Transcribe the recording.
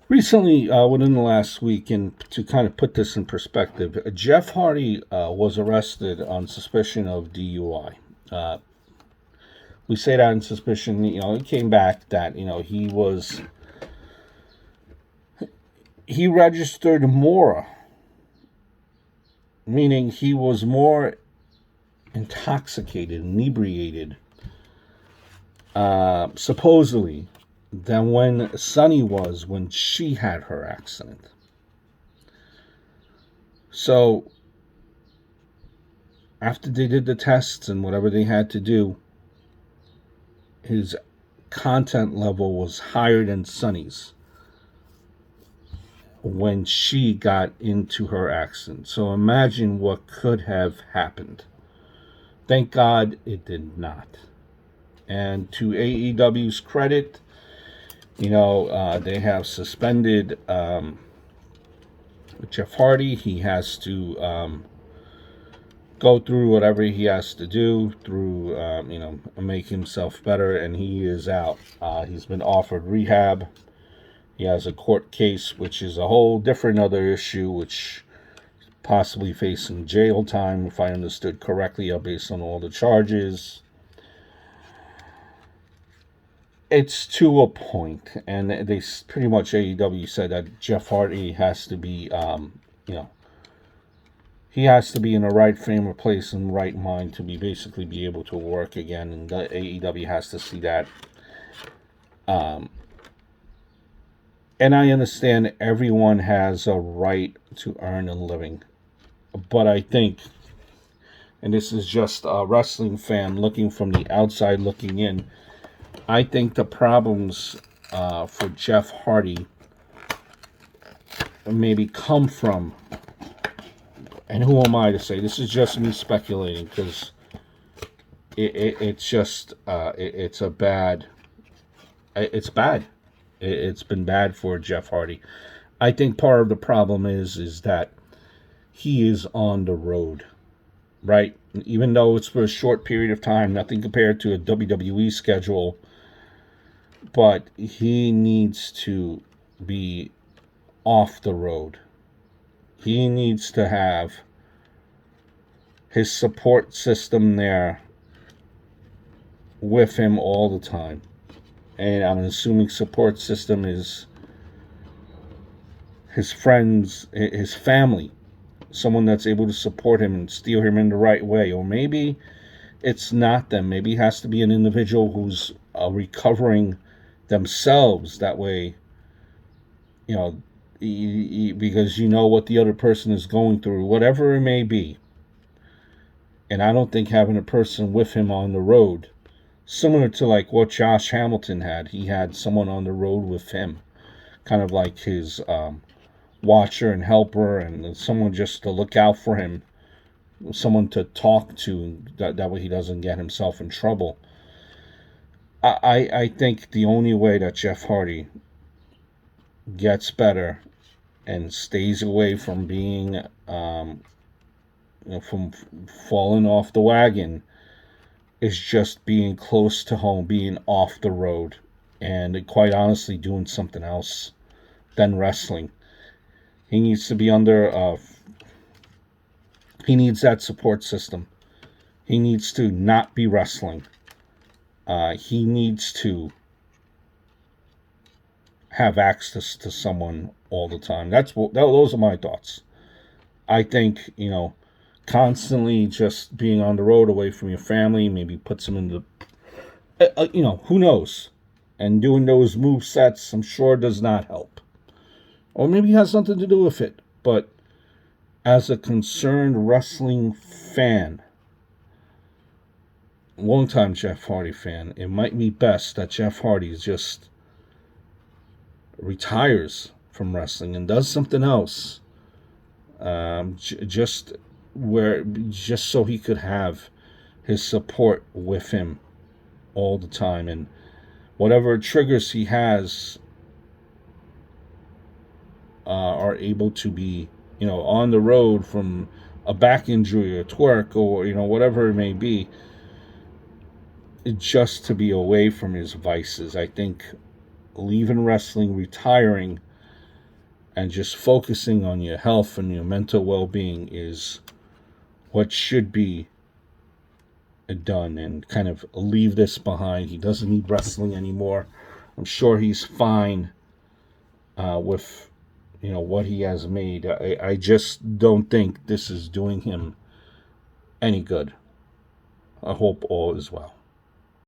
Recently, within the last week, and to kind of put this in perspective, Jeff Hardy was arrested on suspicion of DUI. We say that in suspicion. It came back that he registered more, meaning he was more intoxicated, inebriated, supposedly, than when Sunny was when she had her accident. So after they did the tests and whatever they had to do, his content level was higher than Sunny's when she got into her accident. So imagine what could have happened. Thank God it did not. And to AEW's credit, they have suspended Jeff Hardy. He has to go through whatever he has to do through, make himself better, and he is out. He's been offered rehab. He has a court case, which is a whole different other issue, which possibly facing jail time, if I understood correctly, based on all the charges. It's to a point, and they pretty much AEW said that Jeff Hardy has to be, he has to be in the right frame of place and right mind to basically be able to work again, and the AEW has to see that. And I understand everyone has a right to earn a living, but I think, and this is just a wrestling fan looking from the outside looking in, I think the problems for Jeff Hardy maybe come from, and who am I to say? This is just me speculating, because it's bad. It's been bad for Jeff Hardy. I think part of the problem is that he is on the road, right? Even though it's for a short period of time, nothing compared to a WWE schedule, but he needs to be off the road. He needs to have his support system there with him all the time. And I'm assuming support system is his friends, his family, someone that's able to support him and steer him in the right way. Or maybe it's not them. Maybe it has to be an individual who's recovering themselves. That way, because you know what the other person is going through, whatever it may be. And I don't think having a person with him on the road, similar to like what Josh Hamilton had, he had someone on the road with him, kind of like his watcher and helper, and someone just to look out for him, someone to talk to, that way he doesn't get himself in trouble. I think the only way that Jeff Hardy gets better and stays away from being from falling off the wagon is just being close to home, being off the road, and quite honestly doing something else than wrestling. He needs to be under he needs that support system. He needs to not be wrestling. He needs to have access to someone all the time. Those are my thoughts. I think, constantly just being on the road away from your family maybe puts him in the, who knows? And doing those move sets, I'm sure, does not help. Or maybe it has something to do with it. But as a concerned wrestling fan, longtime Jeff Hardy fan, it might be best that Jeff Hardy just retires from wrestling and does something else. Just so he could have his support with him all the time, and whatever triggers he has are able to be, on the road from a back injury or twerk or, whatever it may be, just to be away from his vices. I think leaving wrestling, retiring, and just focusing on your health and your mental well-being is what should be done, and kind of leave this behind. He doesn't need wrestling anymore. I'm sure he's fine with what he has made. I just don't think this is doing him any good. I hope all is well.